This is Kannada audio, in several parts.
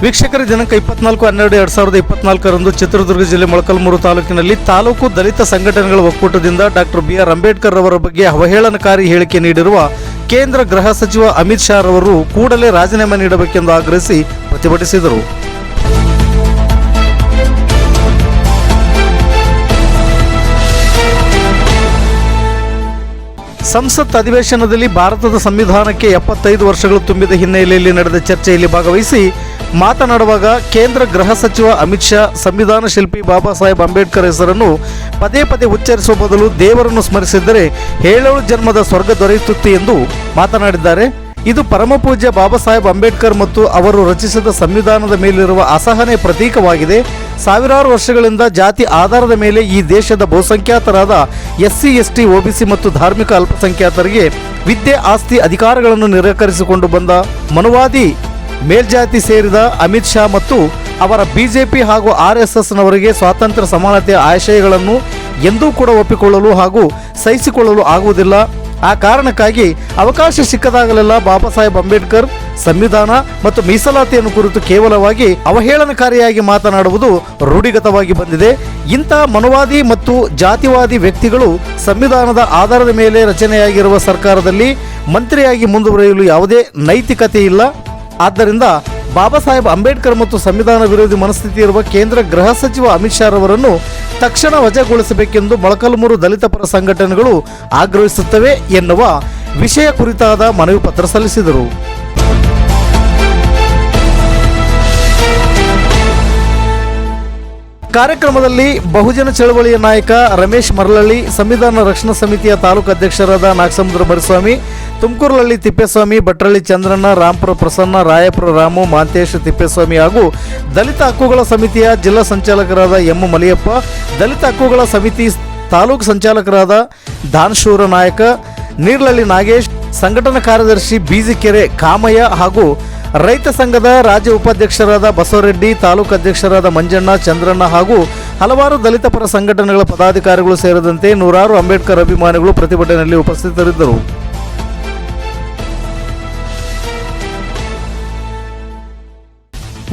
ವೀಕ್ಷಕರ ದಿನಾಂಕ 24/12/2024 ಚಿತ್ರದುರ್ಗ ಜಿಲ್ಲೆ ಮೊಳಕಾಲ್ಮೂರು ತಾಲೂಕಿನಲ್ಲಿ ತಾಲೂಕು ದಲಿತ ಸಂಘಟನೆಗಳ ಒಕ್ಕೂಟದಿಂದ ಡಾಕ್ಟರ್ ಬಿ.ಆರ್. ಅಂಬೇಡ್ಕರ್ ಅವರ ಬಗ್ಗೆ ಅವಹೇಳನಕಾರಿ ಹೇಳಿಕೆ ನೀಡಿರುವ ಕೇಂದ್ರ ಗೃಹ ಸಚಿವ ಅಮಿತ್ ಶಾ ರವರು ಕೂಡಲೇ ರಾಜೀನಾಮೆ ನೀಡಬೇಕೆಂದು ಆಗ್ರಹಿಸಿ ಪ್ರತಿಭಟಿಸಿದರು. ಸಂಸತ್ ಅಧಿವೇಶನದಲ್ಲಿ ಭಾರತದ ಸಂವಿಧಾನಕ್ಕೆ 75 ವರ್ಷಗಳು ತುಂಬಿದ ಹಿನ್ನೆಲೆಯಲ್ಲಿ ನಡೆದ ಚರ್ಚೆಯಲ್ಲಿ ಭಾಗವಹಿಸಿ ಮಾತನಾಡುವಾಗ ಕೇಂದ್ರ ಗೃಹ ಸಚಿವ ಅಮಿತ್ ಶಾ ಸಂವಿಧಾನ ಶಿಲ್ಪಿ ಬಾಬಾ ಸಾಹೇಬ್ ಅಂಬೇಡ್ಕರ್ ಹೆಸರನ್ನು ಪದೇ ಪದೇ ಉಚ್ಚರಿಸುವ ಬದಲು ದೇವರನ್ನು ಸ್ಮರಿಸಿದ್ದರೆ 7 ಜನ್ಮದ ಸ್ವರ್ಗ ದೊರೆಯುತ್ತಿತ್ತು ಎಂದು ಮಾತನಾಡಿದ್ದಾರೆ. ಇದು ಪರಮಪೂಜ್ಯ ಬಾಬಾ ಸಾಹೇಬ್ ಅಂಬೇಡ್ಕರ್ ಮತ್ತು ಅವರು ರಚಿಸಿದ ಸಂವಿಧಾನದ ಮೇಲಿರುವ ಅಸಹನೆ ಪ್ರತೀಕವಾಗಿದೆ. ಸಾವಿರಾರು ವರ್ಷಗಳಿಂದ ಜಾತಿ ಆಧಾರದ ಮೇಲೆ ಈ ದೇಶದ ಬಹುಸಂಖ್ಯಾತರಾದ ಎಸ್ಸಿ, ಎಸ್ಟಿ, ಒಬಿಸಿ ಮತ್ತು ಧಾರ್ಮಿಕ ಅಲ್ಪಸಂಖ್ಯಾತರಿಗೆ ವಿದ್ಯೆ, ಆಸ್ತಿ, ಅಧಿಕಾರಗಳನ್ನು ನಿರಾಕರಿಸಿಕೊಂಡು ಬಂದ ಮನುವಾದಿ ಮೇಲ್ಜಾತಿ ಸೇರಿದ ಅಮಿತ್ ಶಾ ಮತ್ತು ಅವರ ಬಿಜೆಪಿ ಹಾಗೂ RSSನವರಿಗೆ ಸ್ವಾತಂತ್ರ್ಯ ಸಮಾನತೆಯ ಆಶಯಗಳನ್ನು ಎಂದೂ ಕೂಡ ಒಪ್ಪಿಕೊಳ್ಳಲು ಹಾಗೂ ಸಹಿಸಿಕೊಳ್ಳಲು ಆಗುವುದಿಲ್ಲ. ಆ ಕಾರಣಕ್ಕಾಗಿ ಅವಕಾಶ ಸಿಕ್ಕದಾಗಲೆಲ್ಲ ಬಾಬಾ ಸಾಹೇಬ್ ಅಂಬೇಡ್ಕರ್ ಸಂವಿಧಾನ ಮತ್ತು ಮೀಸಲಾತಿಯನ್ನು ಕುರಿತು ಕೇವಲವಾಗಿ ಅವಹೇಳನಕಾರಿಯಾಗಿ ಮಾತನಾಡುವುದು ರೂಢಿಗತವಾಗಿ ಬಂದಿದೆ. ಇಂತಹ ಮನುವಾದಿ ಮತ್ತು ಜಾತಿವಾದಿ ವ್ಯಕ್ತಿಗಳು ಸಂವಿಧಾನದ ಆಧಾರದ ಮೇಲೆ ರಚನೆಯಾಗಿರುವ ಸರ್ಕಾರದಲ್ಲಿ ಮಂತ್ರಿಯಾಗಿ ಮುಂದುವರಿಯಲು ಯಾವುದೇ ನೈತಿಕತೆ ಇಲ್ಲ. ಆದ್ದರಿಂದ ಬಾಬಾ ಸಾಹೇಬ್ ಅಂಬೇಡ್ಕರ್ ಮತ್ತು ಸಂವಿಧಾನ ವಿರೋಧಿ ಮನಸ್ಥಿತಿ ಇರುವ ಕೇಂದ್ರ ಗೃಹ ಸಚಿವ ಅಮಿತ್ ಶಾ ರವರನ್ನು ತಕ್ಷಣ ವಜಾಗೊಳಿಸಬೇಕೆಂದು ಮೊಳಕಾಲ್ಮೂರು ದಲಿತ ಪರ ಸಂಘಟನೆಗಳು ಆಗ್ರಹಿಸುತ್ತವೆ ಎನ್ನುವ ವಿಷಯ ಕುರಿತಾದ ಮನವಿ ಪತ್ರ ಸಲ್ಲಿಸಿದರು. ಕಾರ್ಯಕ್ರಮದಲ್ಲಿ ಬಹುಜನ ಚಳವಳಿಯ ನಾಯಕ ರಮೇಶ್ ಮರಳಳ್ಳಿ, ಸಂವಿಧಾನ ರಕ್ಷಣಾ ಸಮಿತಿಯ ತಾಲೂಕು ಅಧ್ಯಕ್ಷರಾದ ನಾಗಸಮುದ್ರ ಮರಿಸ್ವಾಮಿ, ತುಮಕೂರುಹಳ್ಳಿ ತಿಪ್ಪೇಸ್ವಾಮಿ, ಭಟ್ರಳ್ಳಿ ಚಂದ್ರಣ್ಣ, ರಾಂಪುರ ಪ್ರಸನ್ನ, ರಾಯಪುರ ರಾಮು, ಮಾಂತೇಶ್ ತಿಪ್ಪೇಸ್ವಾಮಿ ಹಾಗೂ ದಲಿತ ಹಕ್ಕುಗಳ ಸಮಿತಿಯ ಜಿಲ್ಲಾ ಸಂಚಾಲಕರಾದ ಎಂ ಮಲಿಯಪ್ಪ, ದಲಿತ ಹಕ್ಕುಗಳ ಸಮಿತಿ ತಾಲೂಕು ಸಂಚಾಲಕರಾದ ದಾನಶೂರ ನಾಯಕ, ನೀರ್ಲಳ್ಳಿ ನಾಗೇಶ್, ಸಂಘಟನಾ ಕಾರ್ಯದರ್ಶಿ ಬೀಜಿಕೆರೆ ಕಾಮಯ್ಯ ಹಾಗೂ ರೈತ ಸಂಘದ ರಾಜ್ಯ ಉಪಾಧ್ಯಕ್ಷರಾದ ಬಸವರೆಡ್ಡಿ, ತಾಲೂಕು ಅಧ್ಯಕ್ಷರಾದ ಮಂಜಣ್ಣ, ಚಂದ್ರಣ್ಣ ಹಾಗೂ ಹಲವಾರು ದಲಿತ ಪರ ಸಂಘಟನೆಗಳ ಪದಾಧಿಕಾರಿಗಳು ಸೇರಿದಂತೆ ನೂರಾರು ಅಂಬೇಡ್ಕರ್ ಅಭಿಮಾನಿಗಳು ಪ್ರತಿಭಟನೆಯಲ್ಲಿ ಉಪಸ್ಥಿತರಿದ್ದರು.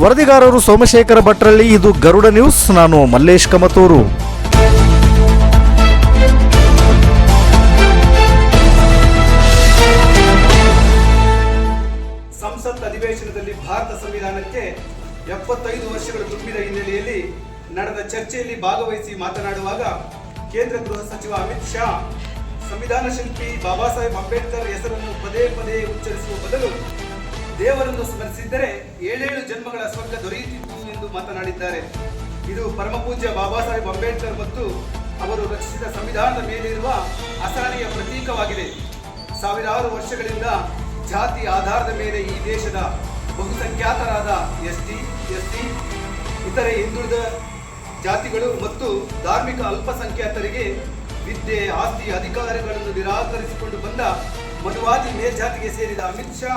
ವರದಿಗಾರರು ಸೋಮಶೇಖರ ಭಟ್ರಳ್ಳಿ. ಇದು ಗರುಡ ನ್ಯೂಸ್. ನಾನು ಮಲ್ಲೇಶ್ ಕಮತೂರು. ಸಂಸತ್ ಅಧಿವೇಶನದಲ್ಲಿ ಭಾರತ ಸಂವಿಧಾನಕ್ಕೆ 75 ವರ್ಷಗಳು ತುಂಬಿದ ಹಿನ್ನೆಲೆಯಲ್ಲಿ ನಡೆದ ಚರ್ಚೆಯಲ್ಲಿ ಭಾಗವಹಿಸಿ ಮಾತನಾಡುವಾಗ ಕೇಂದ್ರ ಗೃಹ ಸಚಿವ ಅಮಿತ್ ಶಾ ಸಂವಿಧಾನ ಶಿಲ್ಪಿ ಬಾಬಾ ಸಾಹೇಬ್ ಅಂಬೇಡ್ಕರ್ ಹೆಸರನ್ನು ಪದೇ ಪದೇ ಉಚ್ಚರಿಸುವ ಬದಲು ದೇವರನ್ನು ಸ್ಮರಿಸಿದ್ದರೆ 7 ಜನ್ಮಗಳ ಸ್ವರ್ಗ ದೊರೆಯುತ್ತಿತ್ತು ಎಂದು ಮಾತನಾಡಿದ್ದಾರೆ. ಇದು ಪರಮಪೂಜ್ಯ ಬಾಬಾ ಸಾಹೇಬ್ ಅಂಬೇಡ್ಕರ್ ಮತ್ತು ಅವರು ರಚಿಸಿದ ಸಂವಿಧಾನದ ಮೇಲಿರುವ ಅಸಹನೆಯ ಪ್ರತೀಕವಾಗಿದೆ. ಸಾವಿರಾರು ವರ್ಷಗಳಿಂದ ಜಾತಿ ಆಧಾರದ ಮೇಲೆ ಈ ದೇಶದ ಬಹುಸಂಖ್ಯಾತರಾದ ಎಸ್ಟಿ, ಎಸ್ಸಿ, ಇತರೆ ಹಿಂದುಳಿದ ಜಾತಿಗಳು ಮತ್ತು ಧಾರ್ಮಿಕ ಅಲ್ಪಸಂಖ್ಯಾತರಿಗೆ ವಿದ್ಯೆ, ಆಸ್ತಿ, ಅಧಿಕಾರಗಳನ್ನು ನಿರಾಕರಿಸಿಕೊಂಡು ಬಂದ ಮನುವಾದಿ ಮೇಲ್ಜಾತಿಗೆ ಸೇರಿದ ಅಮಿತ್ ಶಾ